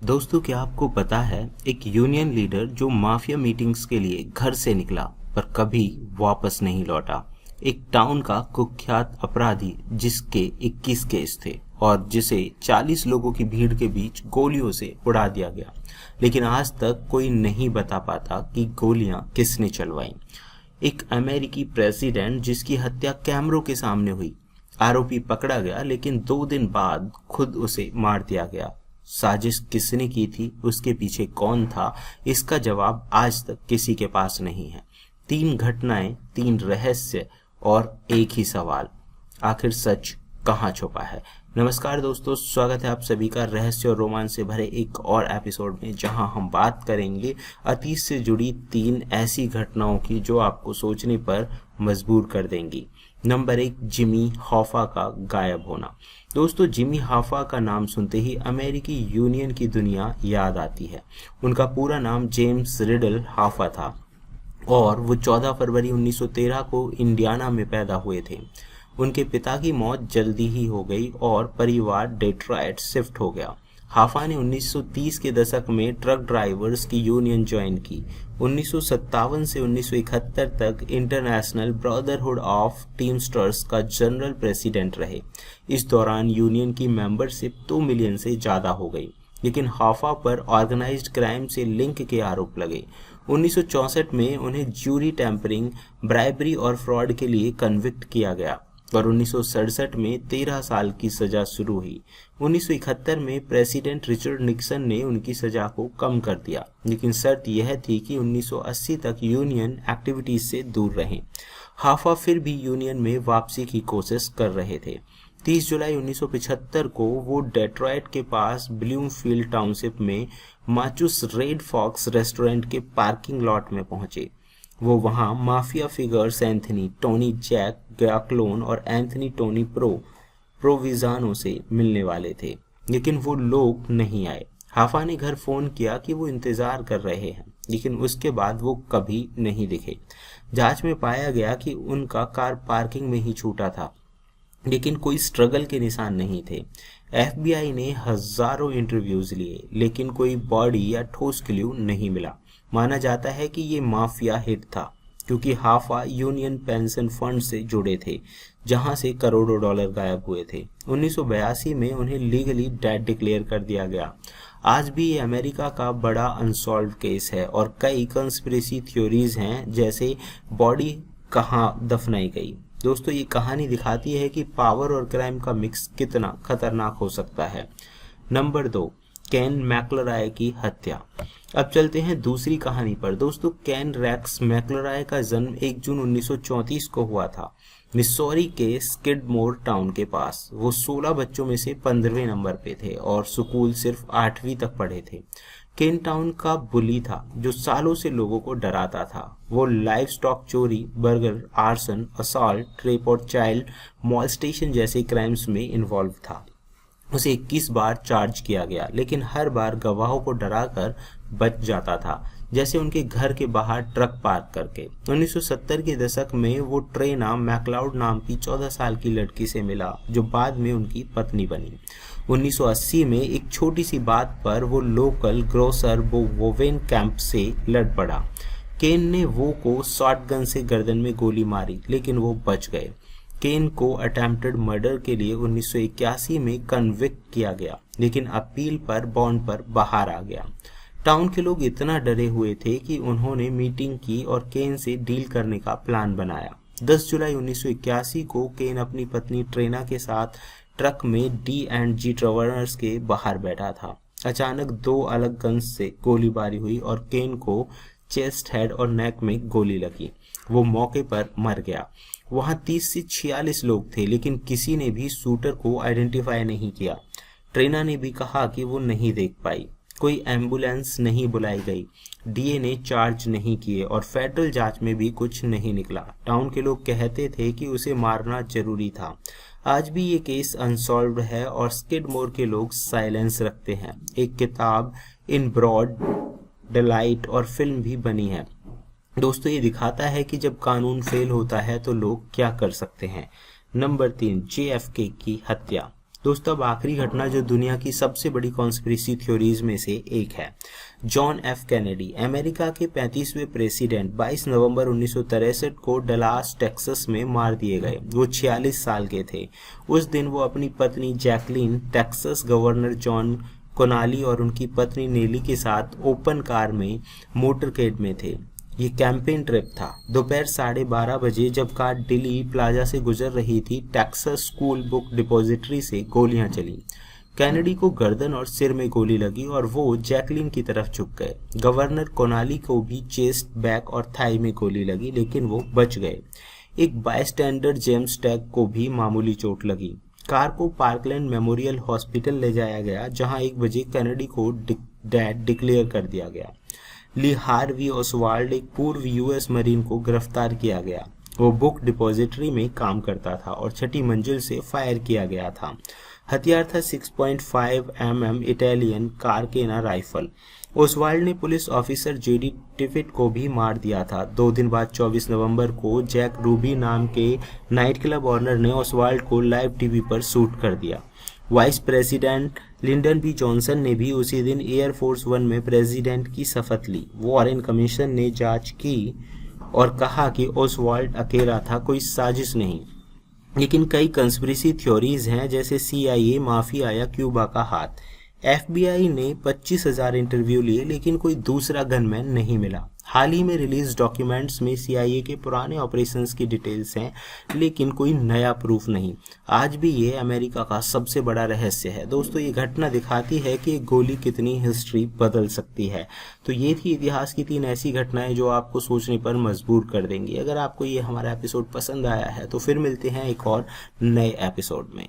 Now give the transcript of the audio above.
दोस्तों, क्या आपको पता है एक यूनियन लीडर जो माफिया मीटिंग्स के लिए घर से निकला पर कभी वापस नहीं लौटा। एक टाउन का कुख्यात अपराधी जिसके 21 केस थे और जिसे 40 लोगों की भीड़ के बीच गोलियों से उड़ा दिया गया, लेकिन आज तक कोई नहीं बता पाता कि गोलियां किसने चलवाई। एक अमेरिकी प्रेसिडेंट जिसकी हत्या कैमरों के सामने हुई। आरोपी पकड़ा गया लेकिन 2 दिन बाद खुद उसे मार दिया गया। साजिश किसने की थी, उसके पीछे कौन था, इसका जवाब आज तक किसी के पास नहीं है। 3 घटनाएं, 3 रहस्य और एक ही सवाल, आखिर सच कहाँ छुपा है। नमस्कार दोस्तों, स्वागत है आप सभी का रहस्य और रोमांच से भरे एक और एपिसोड में, जहां हम बात करेंगे अतीत से जुड़ी 3 ऐसी घटनाओं की जो आपको सोचने पर मजबूर कर देंगी। नंबर 1, जिमी हॉफा का गायब होना। दोस्तों, जिमी हॉफा का नाम सुनते ही अमेरिकी यूनियन की दुनिया याद आती है। उनका पूरा नाम जेम्स रिडल हॉफा था और वो 14 फरवरी 1913 को इंडियाना में पैदा हुए थे। उनके पिता की मौत जल्दी ही हो गई और परिवार डेट्रॉयट शिफ्ट हो गया। हॉफा ने 1930 के दशक में ट्रक ड्राइवर्स की यूनियन ज्वाइन की। 1957 से 1971 तक इंटरनेशनल ब्रदरहुड ऑफ टीमस्टर्स का जनरल प्रेसिडेंट रहे। इस दौरान यूनियन की मेंबरशिप 2 मिलियन से ज़्यादा हो गई, लेकिन हॉफा पर ऑर्गेनाइज्ड क्राइम से लिंक के आरोप लगे। 1964 में उन्हें ज्यूरी टैंपरिंग, ब्राइबरी और फ्रॉड के लिए कन्विक्ट किया गया और 1967 में 13 साल की सजा शुरू हुई। 1971 में प्रेसिडेंट रिचर्ड निक्सन ने उनकी सजा को कम कर दिया, लेकिन शर्त यह थी कि 1980 तक यूनियन एक्टिविटीज से दूर रहें। हॉफा फिर भी यूनियन में वापसी की कोशिश कर रहे थे। 30 जुलाई 1975 को वो डेट्रॉयट के पास ब्लूमफील्ड टाउनशिप में माचुस रेड फॉक्स रेस्टोरेंट के पार्किंग लॉट में पहुंचे। वो वहां mafia figures Anthony Tony Jack Giacalone और एंथनी टोनी प्रोविजानो से मिलने वाले थे, लेकिन वो लोग नहीं आए। हॉफा ने घर फोन किया कि वो इंतजार कर रहे हैं, लेकिन उसके बाद वो कभी नहीं दिखे। जांच में पाया गया कि उनका कार पार्किंग में ही छूटा था, लेकिन कोई स्ट्रगल के निशान नहीं थे। FBI ने हजारों इंटरव्यूज लिए, लेकिन कोई बॉडी या ठोस क्लू नहीं मिला। माना जाता है कि ये माफिया हिट था, क्योंकि हॉफा यूनियन पेंशन फंड से जुड़े थे, जहां से करोड़ों डॉलर गायब हुए थे। 1982 में उन्हें लीगली डेड डिक्लेयर कर दिया गया। आज भी ये अमेरिका का बड़ा अनसॉल्व केस है और कई कंस्पिरेसी थ्योरीज हैं, जैसे बॉडी कहाँ दफनाई गई। दोस्तों, ये कहानी दिखाती है कि पावर और क्राइम का मिक्स कितना खतरनाक हो सकता है। नंबर 2, केन मैक्लराय की हत्या। अब चलते हैं दूसरी कहानी पर। दोस्तों, केन रेक्स मैक्लराय का जन्म 1 जून 1934 को हुआ था, मिसौरी के स्किडमोर टाउन के पास। वो 16 बच्चों में से 15वें नंबर पे थे और स्कूल सिर्फ 8वीं तक पढ़े थे। केन टाउन का बुली था जो सालों से लोगों को डराता था। वो लाइव स्टॉक चोरी, बर्गर, आर्सन, असॉल्ट, रेप और चाइल्ड मॉलस्टेशन जैसे क्राइम्स में इन्वॉल्व था। उसे 21 बार चार्ज किया गया, लेकिन हर बार गवाहों को डराकर बच जाता था, जैसे उनके घर के बाहर ट्रक पार्क करके। 1970 के दशक में वो ट्रेना मैकलाउड नाम की 14 साल की लड़की से मिला, जो बाद में उनकी पत्नी बनी। 1980 में एक छोटी सी बात पर वो लोकल ग्रोसर वोवेन कैंप से लड़ पड़ा। केन ने वो को शॉटगन से गर्दन में गोली मारी, लेकिन वो बच गए। केन को अटेम्प्टेड मर्डर के लिए 1981 में कन्विक्ट किया गया, लेकिन अपील पर बॉन्ड पर बाहर आ गया। टाउन के लोग इतना डरे हुए थे कि उन्होंने मीटिंग की और केन से डील करने का प्लान बनाया। 10 जुलाई 1981 को केन अपनी पत्नी ट्रेना के साथ ट्रक में D&G ट्रैवलर्स के बाहर बैठा था। अचानक 2 अलग गन्स से गोलीबारी हुई और केन को चेस्ट, हेड और नेक में गोली लगी। वो मौके पर मर गया। वहां 30 से 46 लोग थे, लेकिन किसी ने भी शूटर को आइडेंटिफाई नहीं किया। ट्रेना ने भी कहा कि वो नहीं देख पाई। कोई एम्बुलेंस नहीं बुलाई गई, DNA चार्ज नहीं किए और फेडरल जांच में भी कुछ नहीं निकला। टाउन के लोग कहते थे कि उसे मारना जरूरी था। आज भी ये केस अनसॉल्व्ड है और स्किडमोर के लोग साइलेंस रखते हैं। एक किताब इन ब्रॉड डेलाइट और फिल्म भी बनी है। दोस्तों, ये दिखाता है कि जब कानून फेल होता है तो लोग क्या कर सकते हैं। नंबर 3, JFK की हत्या। दोस्तों अब आखिरी घटना जो दुनिया की सबसे बड़ी कॉन्स्पिरेसी थ्योरीज में से एक है। जॉन एफ कैनेडी अमेरिका के 35वें प्रेसिडेंट 22 नवंबर 1963 को डलास टेक्सास में मार दिए गए। वो 46 साल के थे। उस दिन वो अपनी पत्नी जैकलीन, टेक्सास गवर्नर जॉन कोनाली और उनकी पत्नी नेली के साथ ओपन कार में मोटरकेड में थे। ये कैंपेन ट्रिप था। दोपहर 12:30 बजे जब कार डिली प्लाजा से गुजर रही थी, टेक्सास स्कूल बुक डिपॉजिटरी से गोलियां चली। कैनेडी को गर्दन और सिर में गोली लगी और वो जैकलीन की तरफ झुक गए। गवर्नर कोनाली को भी चेस्ट, बैक और थाई में गोली लगी, लेकिन वो बच गए। एक बायस्टैंडर जेम्स टैग को भी मामूली चोट लगी। कार को पार्कलैंड मेमोरियल हॉस्पिटल ले जाया गया, जहां 1 बजे कैनेडी को डेड डिक्लेयर कर दिया गया। ली हार्वी ओसवाल्ड, एक पूर्व यूएस मरीन को गिरफ्तार किया गया। वो बुक डिपॉजिटरी में काम करता था और 6ठी मंजिल से फायर किया गया था। हथियार था 6.5 mm इटालियन कारकेना राइफल। ओसवाल्ड ने पुलिस ऑफिसर जेडी टिफिट को भी मार दिया था। 2 दिन बाद 24 नवंबर को जैक रूबी नाम के नाइट क्लब ऑनर ने ओसवाल्ड को लाइव टीवी पर शूट कर दिया। Vice president Lyndon B Johnson ने भी उसी दिन एयरफोर्स 1 में प्रेसिडेंट की शपथ ली। वॉरेन कमीशन ने जांच की और कहा कि ओसवाल्ड अकेला था, कोई साजिश नहीं। लेकिन कई कंस्पिरेसी थ्योरीज हैं, जैसे CIA, माफिया या क्यूबा का हाथ। FBI ने 25,000 इंटरव्यू लिए, लेकिन कोई दूसरा गनमैन नहीं मिला। हाल ही में रिलीज डॉक्यूमेंट्स में CIA के पुराने ऑपरेशंस की डिटेल्स हैं, लेकिन कोई नया प्रूफ नहीं। आज भी ये अमेरिका का सबसे बड़ा रहस्य है। दोस्तों ये घटना दिखाती है कि एक गोली कितनी हिस्ट्री बदल सकती है। तो ये थी इतिहास की 3 ऐसी घटनाएं जो आपको सोचने पर मजबूर कर देंगी। अगर आपको ये हमारा एपिसोड पसंद आया है तो फिर मिलते हैं एक और नए एपिसोड में।